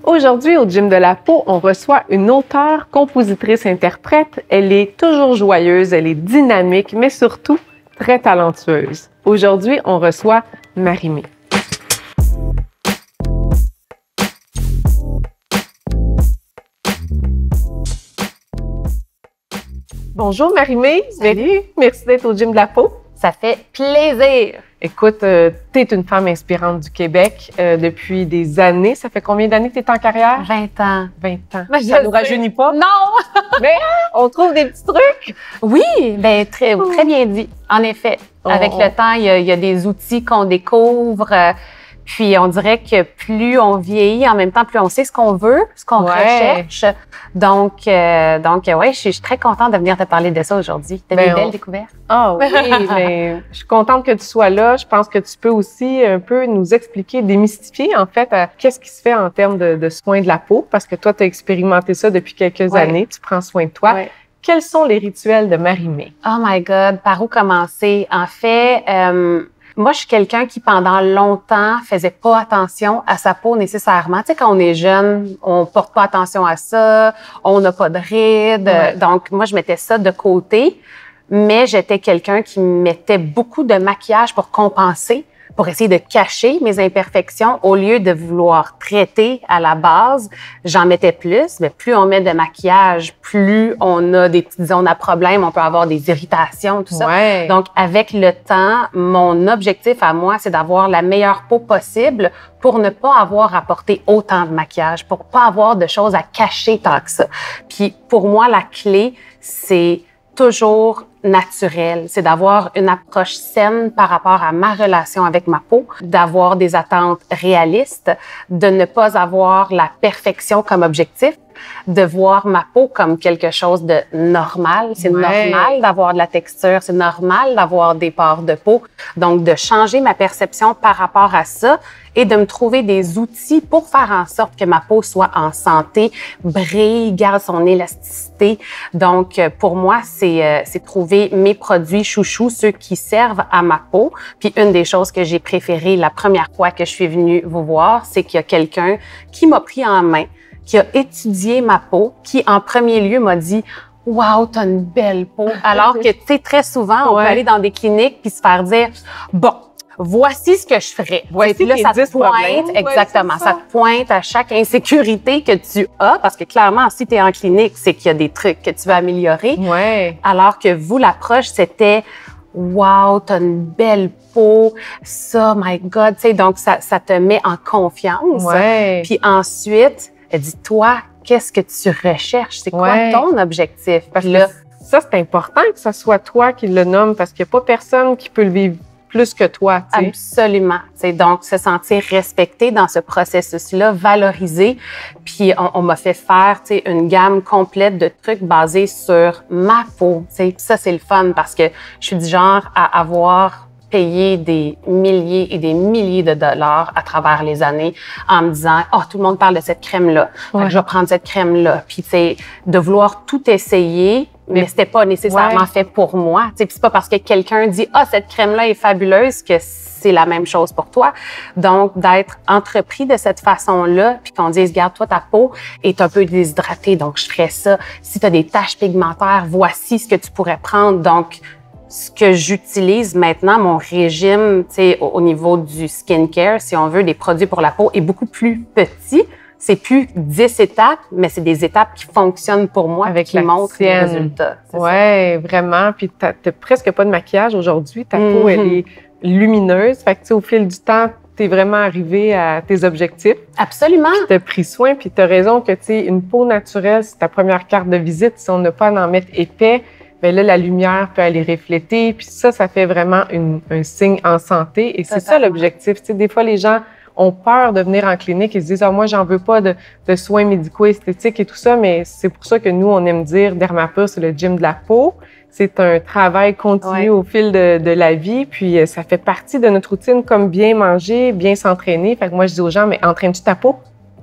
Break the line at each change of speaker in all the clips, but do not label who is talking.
Aujourd'hui, au Gym de la peau, on reçoit une auteure, compositrice, interprète. Elle est toujours joyeuse, elle est dynamique, mais surtout très talentueuse. Aujourd'hui, on reçoit Marie-Mé. Bonjour Marie-Mé.
Salut.
Merci d'être au Gym de la peau.
Ça fait plaisir.
Écoute, tu es une femme inspirante du Québec depuis des années. Ça fait combien d'années que tu es en carrière?
20 ans.
20 ans.
Ben,
Ça nous rajeunit pas?
Non!
Mais on trouve des petits trucs.
Oui, bien, très bien dit. En effet, avec le temps, il y a des outils qu'on découvre. Puis on dirait que plus on vieillit, en même temps, plus on sait ce qu'on veut, ce qu'on recherche. Donc, ouais, je suis très contente de venir te parler de ça aujourd'hui. Tu as une belle découverte.
Ah oui, mais je suis contente que tu sois là. Je pense que tu peux aussi un peu nous expliquer, démystifier en fait qu'est-ce qui se fait en termes de soins de la peau, parce que toi, tu as expérimenté ça depuis quelques années. Tu prends soin de toi. Ouais. Quels sont les rituels de Marie-Mé?
Oh my God, par où commencer? En fait, moi, je suis quelqu'un qui, pendant longtemps, faisait pas attention à sa peau nécessairement. Tu sais, quand on est jeune, on porte pas attention à ça, on n'a pas de rides. Ouais. Donc, moi, je mettais ça de côté, mais j'étais quelqu'un qui mettait beaucoup de maquillage pour compenser, pour essayer de cacher mes imperfections. Au lieu de vouloir traiter à la base, j'en mettais plus. Mais plus on met de maquillage, plus on a des petites zones à problème, on peut avoir des irritations, tout ça.
Ouais.
Donc, avec le temps, mon objectif à moi, c'est d'avoir la meilleure peau possible pour ne pas avoir à porter autant de maquillage, pour pas avoir de choses à cacher tant que ça. Puis, pour moi, la clé, c'est toujours naturel, c'est d'avoir une approche saine par rapport à ma relation avec ma peau, d'avoir des attentes réalistes, de ne pas avoir la perfection comme objectif, de voir ma peau comme quelque chose de normal. C'est normal d'avoir de la texture, c'est normal d'avoir des pores de peau. Donc, de changer ma perception par rapport à ça et de me trouver des outils pour faire en sorte que ma peau soit en santé, brille, garde son élasticité. Donc, pour moi, c'est trouver mes produits chouchous, ceux qui servent à ma peau. Puis, une des choses que j'ai préférées la première fois que je suis venue vous voir, c'est qu'il y a quelqu'un qui m'a pris en main, qui a étudié ma peau, qui en premier lieu m'a dit « Wow, t'as une belle peau ». Alors que, tu sais, très souvent, on peut aller dans des cliniques puis se faire dire « Bon, voici ce que je ferais ».
Voici
là, ça te pointe, exactement, ça te pointe à chaque insécurité que tu as, parce que clairement, si tu es en clinique, c'est qu'il y a des trucs que tu veux améliorer.
Ouais.
Alors que vous, l'approche, c'était « Wow, t'as une belle peau, ça, my God ». Tu sais, donc, ça te met en confiance.
Ouais.
Puis ensuite, elle dit, toi, qu'est-ce que tu recherches? C'est quoi ton objectif?
Parce que ça, c'est important que ce soit toi qui le nomme, parce qu'il n'y a pas personne qui peut le vivre plus que toi. T'sais.
Absolument. T'sais, donc, se sentir respecté dans ce processus-là, valorisé. Puis, on m'a fait faire une gamme complète de trucs basés sur ma peau. T'sais. Ça, c'est le fun parce que je suis du genre à avoir payer des milliers et des milliers de dollars à travers les années en me disant « Oh, tout le monde parle de cette crème-là. Fait que je vais prendre cette crème-là. » Puis, tu sais, de vouloir tout essayer, mais c'était pas nécessairement fait pour moi. Tu sais, puis c'est pas parce que quelqu'un dit « Ah, cette crème-là est fabuleuse » que c'est la même chose pour toi. Donc, d'être entrepris de cette façon-là, puis qu'on dise « Regarde, toi, ta peau est un peu déshydratée, donc je ferais ça. Si tu as des taches pigmentaires, voici ce que tu pourrais prendre. » Donc, ce que j'utilise maintenant, mon régime, tu sais, au niveau du skincare, si on veut, des produits pour la peau, est beaucoup plus petit. C'est plus 10 étapes, mais c'est des étapes qui fonctionnent pour moi,
avec
qui montrent les résultats.
Oui, vraiment. Puis t'as presque pas de maquillage aujourd'hui. Ta peau, elle est lumineuse. Fait que, tu sais, au fil du temps, t'es vraiment arrivé à tes objectifs.
Absolument.
Puis t'as pris soin, puis t'as raison que, tu sais, une peau naturelle, c'est ta première carte de visite. Si on n'a pas à en mettre épais, bien là, la lumière peut aller refléter. Puis ça fait vraiment un signe en santé. Et c'est ça l'objectif. Tu sais, des fois, les gens ont peur de venir en clinique et se disent « Ah, moi, j'en veux pas de soins médicaux, esthétiques et tout ça. » Mais c'est pour ça que nous, on aime dire Dermapur, c'est le gym de la peau. C'est un travail continu au fil de la vie. Puis ça fait partie de notre routine, comme bien manger, bien s'entraîner. Fait que moi, je dis aux gens « Mais entraînes-tu ta peau? »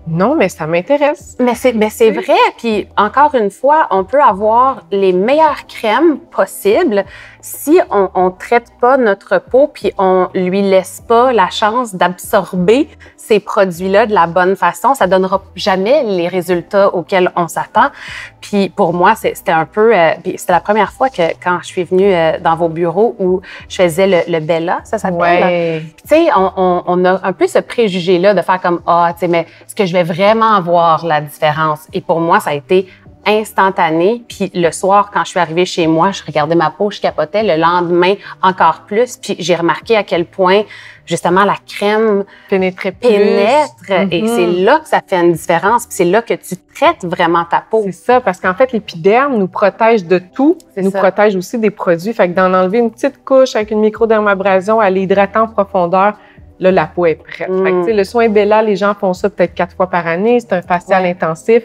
Non, mais ça m'intéresse.
Mais c'est vrai. Puis encore une fois, on peut avoir les meilleures crèmes possibles si on traite pas notre peau puis on lui laisse pas la chance d'absorber ces produits-là de la bonne façon. Ça donnera jamais les résultats auxquels on s'attend. Puis pour moi, c'était un peu... c'était la première fois que quand je suis venue dans vos bureaux où je faisais le Bella, ça s'appelle.
Ouais.
Tu sais, on a un peu ce préjugé-là de faire comme « Ah, tu sais, mais est-ce que je vais vraiment voir la différence? » Et pour moi, ça a été instantané. Puis le soir, quand je suis arrivée chez moi, je regardais ma peau, je capotais. Le lendemain, encore plus. Puis j'ai remarqué à quel point, justement, la crème
pénètre.
Et c'est là que ça fait une différence. Puis c'est là que tu traites vraiment ta peau.
C'est ça, parce qu'en fait, l'épiderme nous protège de tout, nous protège aussi des produits. Fait que d'en enlever une petite couche avec une microdermabrasion, à l'hydrater en profondeur, là, la peau est prête. Fait que, tu sais, le soin Bella, les gens font ça peut-être 4 fois par année. C'est un facial intensif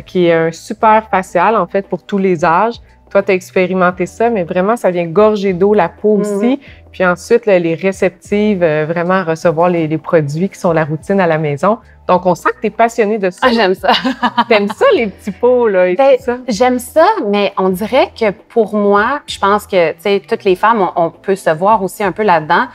qui est un super facial, en fait, pour tous les âges. Toi, tu as expérimenté ça, mais vraiment, ça vient gorger d'eau la peau aussi. Puis ensuite, là, elle est réceptive vraiment à recevoir les produits qui sont la routine à la maison. Donc, on sent que tu es passionnée de ça.
Ah, j'aime ça.
T'aimes ça, les petits pots, là, et tout ça?
J'aime ça, mais on dirait que pour moi, je pense que, tu sais, toutes les femmes, on peut se voir aussi un peu là-dedans.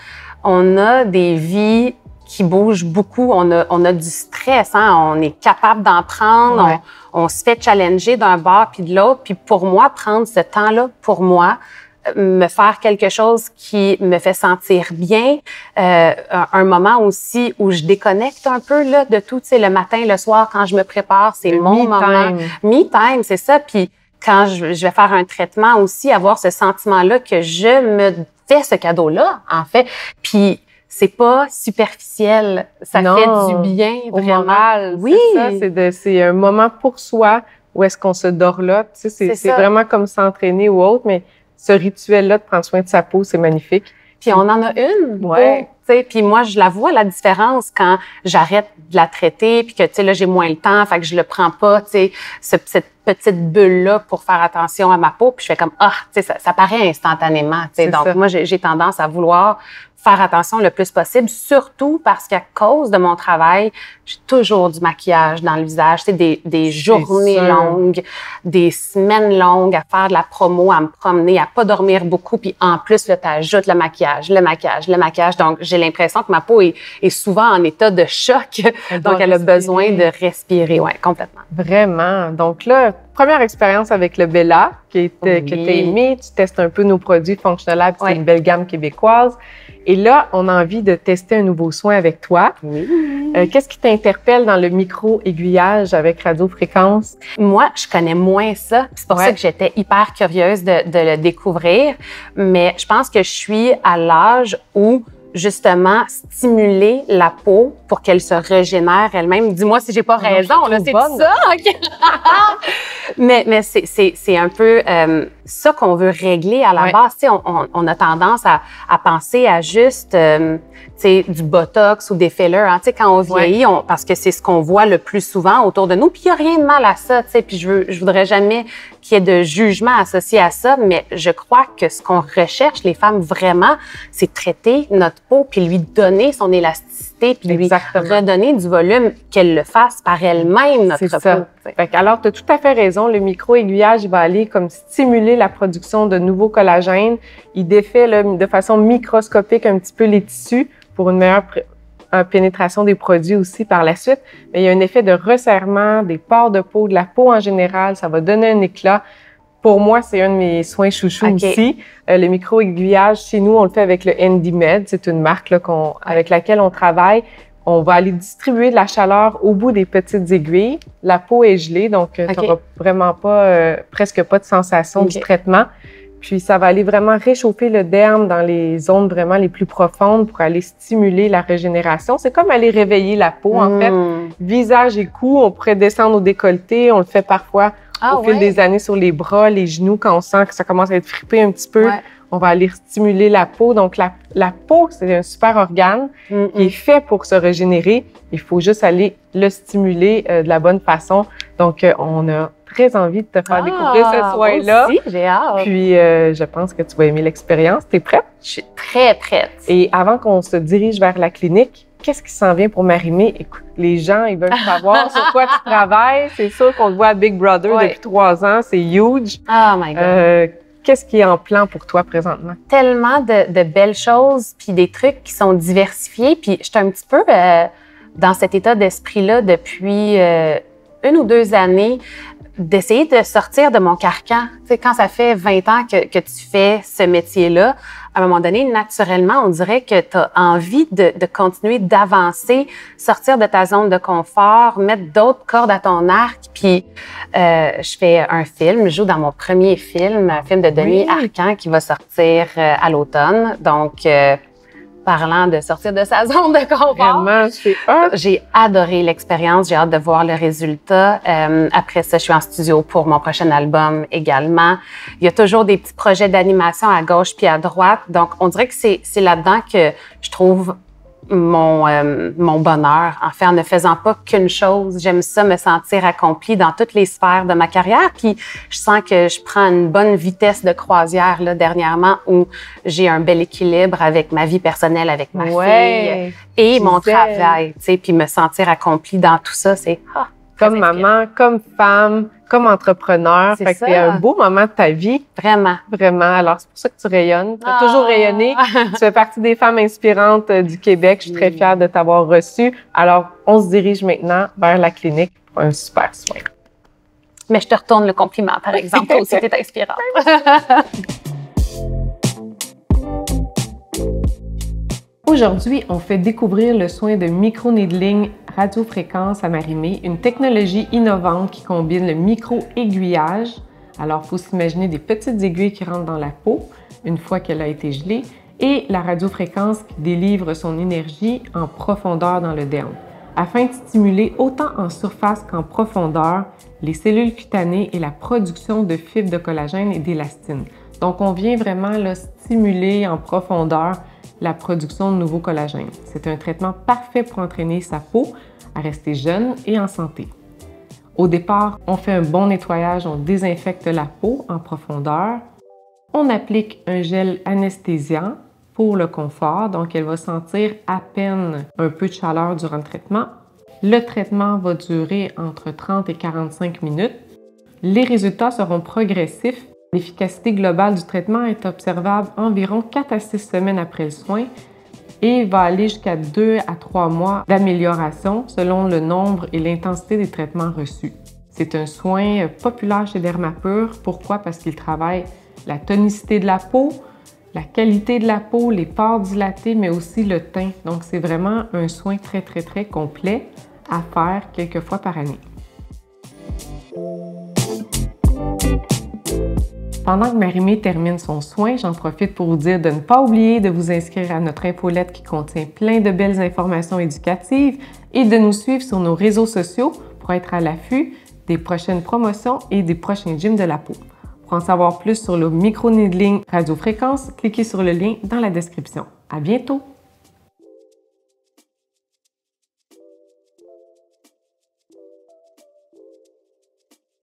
On a des vies qui bougent beaucoup. On a du stress, hein? On est capable d'en prendre. On se fait challenger d'un bord puis de l'autre. Puis pour moi, prendre ce temps-là pour moi, me faire quelque chose qui me fait sentir bien, un moment aussi où je déconnecte un peu là, de tout. Tu sais, le matin, le soir, quand je me prépare, c'est mon moment. Me time, c'est ça. Puis quand je vais faire un traitement aussi, avoir ce sentiment-là que je me fais ce cadeau-là, en fait. Puis c'est pas superficiel, ça fait du bien, vraiment.
Moral,
oui,
c'est un moment pour soi où est-ce qu'on se dorlote. Tu sais, c'est vraiment comme s'entraîner ou autre, mais ce rituel-là de prendre soin de sa peau, c'est magnifique.
Puis on en a une.
Ouais.
Puis moi, je la vois, la différence, quand j'arrête de la traiter, puis que, tu sais, là, j'ai moins le temps, fait que je le prends pas, tu sais, cette petite bulle-là pour faire attention à ma peau, puis je fais comme, tu sais, ça paraît instantanément, tu sais. Donc, moi, j'ai tendance à vouloir faire attention le plus possible, surtout parce qu'à cause de mon travail, j'ai toujours du maquillage dans le visage. Tu sais, des journées longues, des semaines longues à faire de la promo, à me promener, à pas dormir beaucoup. Puis en plus, là, t'ajoutes le maquillage. Donc, j'ai l'impression que ma peau est souvent en état de choc. Donc, elle a besoin de respirer. Ouais, complètement.
Vraiment. Donc là, première expérience avec le Bella que tu as aimé. Tu testes un peu nos produits Functional, c'est une belle gamme québécoise. Et là, on a envie de tester un nouveau soin avec toi. Qu'est-ce qui t'interpelle dans le micro-aiguillage avec radiofréquence?
Moi, je connais moins ça. C'est pour ça que j'étais hyper curieuse de le découvrir. Mais je pense que je suis à l'âge où, justement, stimuler la peau pour qu'elle se régénère elle-même. Dis-moi si j'ai pas raison, là, c'est ça? Okay. mais c'est un peu ça qu'on veut régler à la base. Tu sais, on a tendance à penser à juste tu sais, du botox ou des fillers. Hein. Tu sais, quand on vieillit, parce que c'est ce qu'on voit le plus souvent autour de nous. Puis il y a rien de mal à ça. Tu sais, puis je voudrais jamais qu'il y ait de jugement associé à ça. Mais je crois que ce qu'on recherche, les femmes vraiment, c'est traiter notre peau puis lui donner son élasticité puis lui redonner du volume, qu'elle le fasse par elle-même, notre peau.
Alors, tu as tout à fait raison. Le micro-aiguillage, il va aller comme stimuler la production de nouveaux collagènes. Il défait là, de façon microscopique un petit peu les tissus pour une meilleure pénétration des produits aussi par la suite. Mais il y a un effet de resserrement des pores de peau, de la peau en général. Ça va donner un éclat. Pour moi, c'est un de mes soins chouchous aussi. Le micro-aiguillage, chez nous, on le fait avec le Handymed. C'est une marque là, avec laquelle on travaille. On va aller distribuer de la chaleur au bout des petites aiguilles. La peau est gelée, donc tu n'auras vraiment pas, presque pas de sensation du traitement. Puis ça va aller vraiment réchauffer le derme dans les zones vraiment les plus profondes pour aller stimuler la régénération. C'est comme aller réveiller la peau, en fait. Visage et cou, on pourrait descendre au décolleté. On le fait parfois au fil des années sur les bras, les genoux, quand on sent que ça commence à être fripé un petit peu. On va aller stimuler la peau. Donc, la peau, c'est un super organe qui est fait pour se régénérer. Il faut juste aller le stimuler de la bonne façon. Donc, on a très envie de te faire découvrir ce soin-là.
Aussi, j'ai hâte.
Puis, je pense que tu vas aimer l'expérience. T'es prête?
Je suis très prête.
Et avant qu'on se dirige vers la clinique, qu'est-ce qui s'en vient pour Marie-Mé? Écoute, les gens, ils veulent savoir sur quoi tu travailles. C'est sûr qu'on te voit à Big Brother depuis 3 ans. C'est huge.
Oh my God.
Qu'est-ce qui est en plan pour toi présentement?
Tellement de belles choses, puis des trucs qui sont diversifiés. Puis je suis un petit peu dans cet état d'esprit-là depuis 1 ou 2 années, d'essayer de sortir de mon carcan. Tu sais, quand ça fait 20 ans que tu fais ce métier-là, à un moment donné, naturellement, on dirait que tu as envie de continuer d'avancer, sortir de ta zone de confort, mettre d'autres cordes à ton arc. Puis, je fais un film, je joue dans mon premier film, un film de Denis Arcand qui va sortir à l'automne. Donc, parlant de sortir de sa zone de confort.
Vraiment, c'est
J'ai adoré l'expérience, j'ai hâte de voir le résultat. Après ça, je suis en studio pour mon prochain album également. Il y a toujours des petits projets d'animation à gauche puis à droite. Donc, on dirait que c'est là-dedans que je trouve mon bonheur, en fait, en ne faisant pas qu'une chose. J'aime ça, me sentir accomplie dans toutes les sphères de ma carrière. Puis, je sens que je prends une bonne vitesse de croisière, là, dernièrement, où j'ai un bel équilibre avec ma vie personnelle, avec ma fille et mon travail, tu sais. Puis, me sentir accomplie dans tout ça, c'est
comme maman, comme femme, comme entrepreneur. Fait que c'est un beau moment de ta vie.
Vraiment.
Vraiment. Alors, c'est pour ça que tu rayonnes. Tu as toujours rayonné. Tu fais partie des femmes inspirantes du Québec. Je suis très fière de t'avoir reçue. Alors, on se dirige maintenant vers la clinique pour un super soin.
Mais je te retourne le compliment, par exemple. Toi aussi, t'es inspirante.
Aujourd'hui, on fait découvrir le soin de micro-needling radiofréquence à Marie-Mé, une technologie innovante qui combine le micro-aiguillage. Alors, il faut s'imaginer des petites aiguilles qui rentrent dans la peau une fois qu'elle a été gelée et la radiofréquence qui délivre son énergie en profondeur dans le derme, afin de stimuler autant en surface qu'en profondeur les cellules cutanées et la production de fibres de collagène et d'élastine. Donc, on vient vraiment là, stimuler en profondeur la production de nouveaux collagènes. C'est un traitement parfait pour entraîner sa peau à rester jeune et en santé. Au départ, on fait un bon nettoyage, on désinfecte la peau en profondeur. On applique un gel anesthésiant pour le confort, donc elle va sentir à peine un peu de chaleur durant le traitement. Le traitement va durer entre 30 et 45 minutes. Les résultats seront progressifs. L'efficacité globale du traitement est observable environ 4 à 6 semaines après le soin et va aller jusqu'à 2 à 3 mois d'amélioration selon le nombre et l'intensité des traitements reçus. C'est un soin populaire chez Dermapur. Pourquoi? Parce qu'il travaille la tonicité de la peau, la qualité de la peau, les pores dilatés, mais aussi le teint. Donc, c'est vraiment un soin très, très, très complet à faire quelques fois par année. Pendant que Marie-Mé termine son soin, j'en profite pour vous dire de ne pas oublier de vous inscrire à notre infolette qui contient plein de belles informations éducatives et de nous suivre sur nos réseaux sociaux pour être à l'affût des prochaines promotions et des prochains gyms de la peau. Pour en savoir plus sur le micro-needling radiofréquence, cliquez sur le lien dans la description. À bientôt!